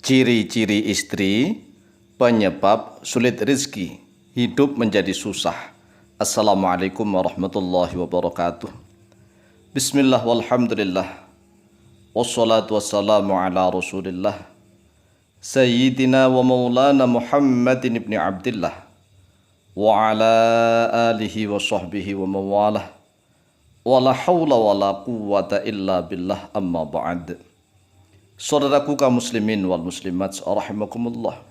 Ciri-ciri istri penyebab sulit rizki, hidup menjadi susah. Assalamualaikum warahmatullahi wabarakatuh. Bismillah walhamdulillah, wassalatu wassalamu ala rasulillah, Sayyidina wa maulana Muhammadin ibn Abdillah, wa ala alihi wa sahbihi wa mawalah, wa la hawla wa la quwwata illa billah, amma ba'd. Saudaraku kaum muslimin wal muslimat rahimakumullah.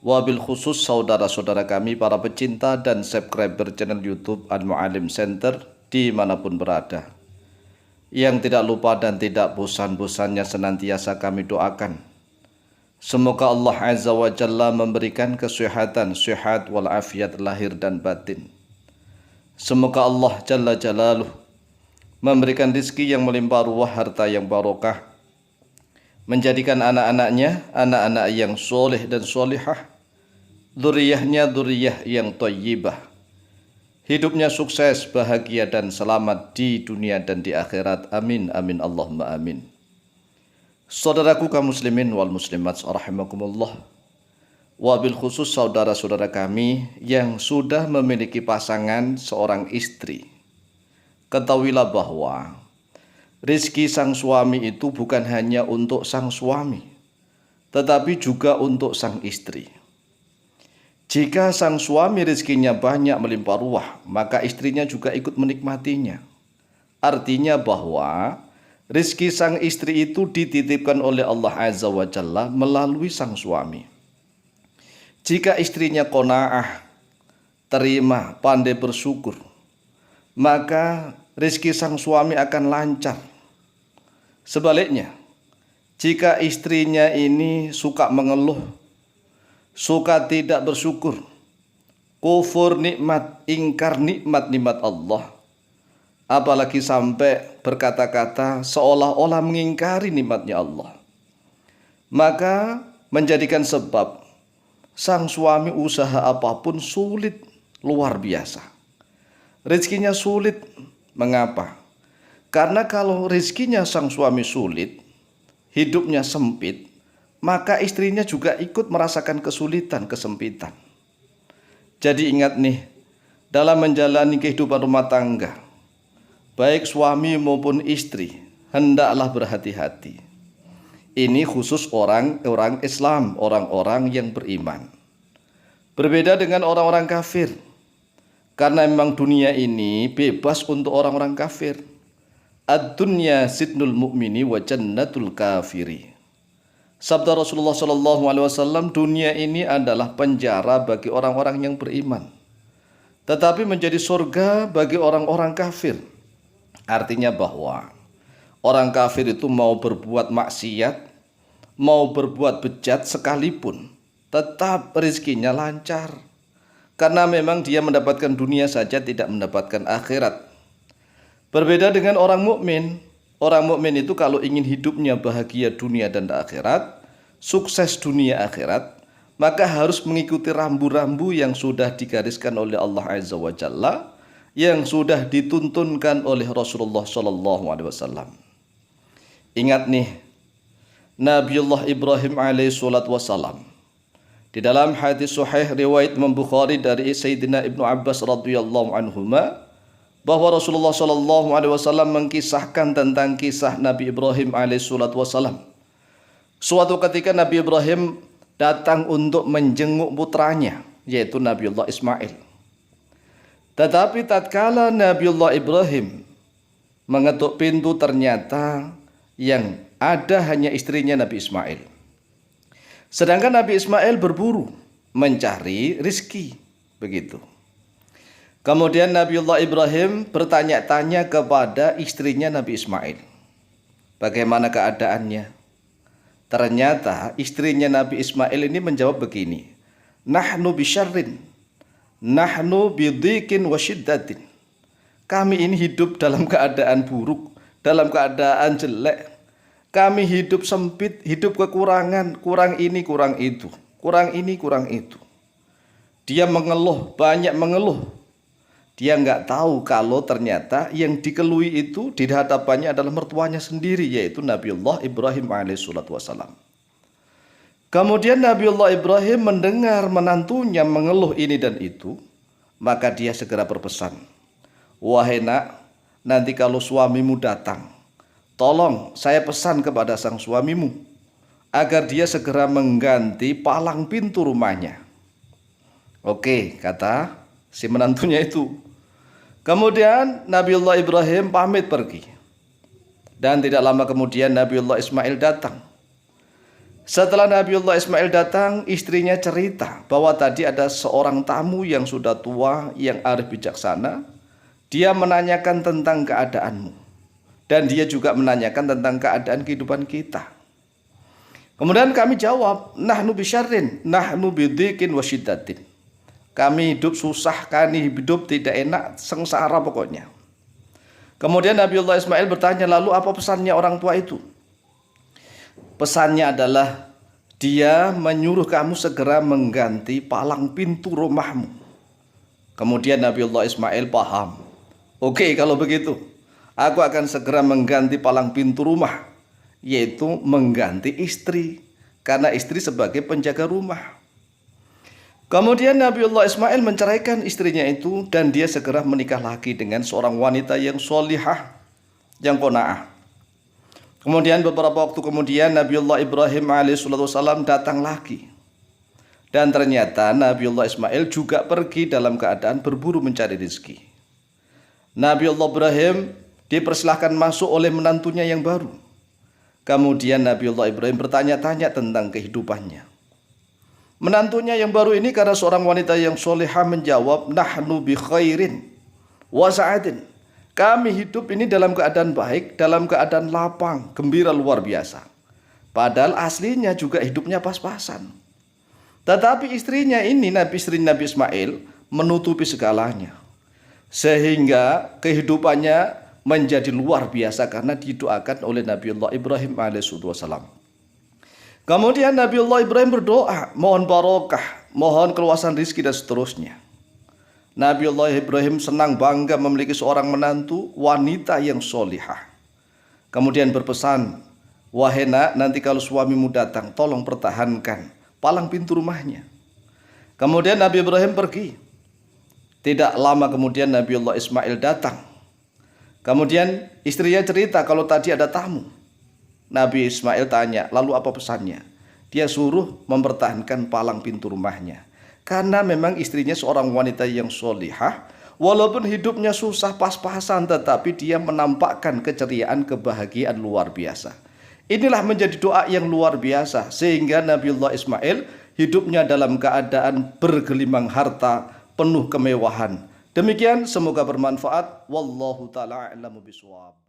Wabil khusus saudara-saudara kami para pecinta dan subscriber channel YouTube Al-Mu'alim Center dimanapun berada, yang tidak lupa dan tidak bosan-bosannya senantiasa kami doakan, semoga Allah Azza wa Jalla memberikan kesehatan, sehat walafiat lahir dan batin. Semoga Allah Jalla Jalaluh memberikan rizki yang melimpah ruah, harta yang barokah, menjadikan anak-anaknya anak-anak yang soleh dan solihah, dzurriyyahnya dzurriyyah yang thayyibah, hidupnya sukses, bahagia dan selamat di dunia dan di akhirat. Amin amin Allahumma amin. Saudaraku kaum muslimin wal muslimat rahimakumullah, wabil khusus saudara-saudara kami yang sudah memiliki pasangan seorang istri, ketahuilah bahwa rizki sang suami itu bukan hanya untuk sang suami, tetapi juga untuk sang istri. Jika sang suami rizkinya banyak melimpah ruah, maka istrinya juga ikut menikmatinya. Artinya bahwa rizki sang istri itu dititipkan oleh Allah Azza wa Jalla melalui sang suami. Jika istrinya qanaah, terima, pandai bersyukur, maka rizki sang suami akan lancar. Sebaliknya, jika istrinya ini suka mengeluh, suka tidak bersyukur, kufur nikmat, ingkar nikmat-nikmat Allah, apalagi sampai berkata-kata seolah-olah mengingkari nikmatnya Allah, maka menjadikan sebab sang suami usaha apapun sulit luar biasa. Rizkinya sulit. Mengapa? Karena kalau rizkinya sang suami sulit, hidupnya sempit, maka istrinya juga ikut merasakan kesulitan, kesempitan. Jadi ingat nih, dalam menjalani kehidupan rumah tangga, baik suami maupun istri, hendaklah berhati-hati. Ini khusus orang-orang Islam, orang-orang yang beriman. Berbeda dengan orang-orang kafir. Karena memang dunia ini bebas untuk orang-orang kafir. Ad-dunya sitnul mu'mini wa jannatul kafiri. Sabda Rasulullah SAW, dunia ini adalah penjara bagi orang-orang yang beriman, tetapi menjadi surga bagi orang-orang kafir. Artinya bahwa orang kafir itu mau berbuat maksiat, mau berbuat bejat sekalipun, tetap rezekinya lancar. Karena memang dia mendapatkan dunia saja, tidak mendapatkan akhirat. Berbeda dengan orang mukmin. Orang mukmin itu kalau ingin hidupnya bahagia dunia dan akhirat, sukses dunia akhirat, maka harus mengikuti rambu-rambu yang sudah digariskan oleh Allah Azza wa Jalla, yang sudah dituntunkan oleh Rasulullah SAW. Ingat nih, Nabiullah Ibrahim alaihissalam. Di dalam hadis sahih riwayat Imam Bukhari dari Sayyidina Ibnu Abbas radhiyallahu anhuma, bahwa Rasulullah SAW mengkisahkan tentang kisah Nabi Ibrahim alaihissalam. Suatu ketika Nabi Ibrahim datang untuk menjenguk putranya, yaitu Nabiullah Ismail. Tetapi tatkala Nabiullah Ibrahim mengetuk pintu, ternyata yang ada hanya istrinya Nabi Ismail. Sedangkan Nabi Ismail berburu mencari rizki, begitu. Kemudian Nabiullah Ibrahim bertanya-tanya kepada istrinya Nabi Ismail, bagaimana keadaannya? Ternyata istrinya Nabi Ismail ini menjawab begini, nahnu bisyarrin, nahnu bidhiqin wa syiddatin. Kami ini hidup dalam keadaan buruk, dalam keadaan jelek. Kami hidup sempit, hidup kekurangan, kurang ini, kurang itu, kurang ini, kurang itu. Dia mengeluh, banyak mengeluh. Dia nggak tahu kalau ternyata yang dikeluhi itu di hadapannya adalah mertuanya sendiri, yaitu Nabiullah Ibrahim alaihissalam. Kemudian Nabiullah Ibrahim mendengar menantunya mengeluh ini dan itu, maka dia segera berpesan, "Wahai nak, nanti kalau suamimu datang, tolong saya pesan kepada sang suamimu agar dia segera mengganti palang pintu rumahnya." Oke, kata si menantunya itu. Kemudian Nabiullah Ibrahim pamit pergi. Dan tidak lama kemudian Nabiullah Ismail datang. Setelah Nabiullah Ismail datang, istrinya cerita bahwa tadi ada seorang tamu yang sudah tua, yang arif bijaksana. Dia menanyakan tentang keadaanmu. Dan dia juga menanyakan tentang keadaan kehidupan kita. Kemudian kami jawab, "Nahnu bisyarrin, nahnu bidhiqin wa syiddatin." Kami hidup susah, kami hidup tidak enak, sengsara pokoknya. Kemudian Nabiullah Ismail bertanya, "Lalu apa pesannya orang tua itu?" Pesannya adalah dia menyuruh kamu segera mengganti palang pintu rumahmu. Kemudian Nabiullah Ismail paham. Oke, kalau begitu, aku akan segera mengganti palang pintu rumah, yaitu mengganti istri, karena istri sebagai penjaga rumah. Kemudian Nabiullah Ismail menceraikan istrinya itu dan dia segera menikah lagi dengan seorang wanita yang solihah, yang qanaah. Kemudian beberapa waktu kemudian Nabiullah Ibrahim alaihissalam datang lagi. Dan ternyata Nabiullah Ismail juga pergi dalam keadaan berburu mencari rezeki. Nabiullah Ibrahim dipersilahkan masuk oleh menantunya yang baru. Kemudian Nabiullah Ibrahim bertanya-tanya tentang kehidupannya. Menantunya yang baru ini karena seorang wanita yang solehah menjawab, "Nahnu bi khairin wa sa'adin." Kami hidup ini dalam keadaan baik, dalam keadaan lapang, gembira luar biasa. Padahal aslinya juga hidupnya pas-pasan. Tetapi istrinya ini, istri Nabi Ismail, menutupi segalanya. Sehingga kehidupannya menjadi luar biasa karena didoakan oleh Nabiullah Ibrahim alaihissalam. Kemudian Nabiullah Ibrahim berdoa, mohon barokah, mohon keluasan rizki dan seterusnya. Nabiullah Ibrahim senang bangga memiliki seorang menantu wanita yang solihah. Kemudian berpesan, "Wahai nak, nanti kalau suamimu datang, tolong pertahankan palang pintu rumahnya." Kemudian Nabi Ibrahim pergi. Tidak lama kemudian Nabiullah Ismail datang. Kemudian istrinya cerita kalau tadi ada tamu. Nabi Ismail tanya, "Lalu apa pesannya?" Dia suruh mempertahankan palang pintu rumahnya. Karena memang istrinya seorang wanita yang solihah, walaupun hidupnya susah pas-pasan, tetapi dia menampakkan keceriaan, kebahagiaan luar biasa. Inilah menjadi doa yang luar biasa, sehingga Nabiullah Ismail hidupnya dalam keadaan bergelimang harta, penuh kemewahan. Demikian, semoga bermanfaat. Wallahu ta'ala a'lamu bishawab.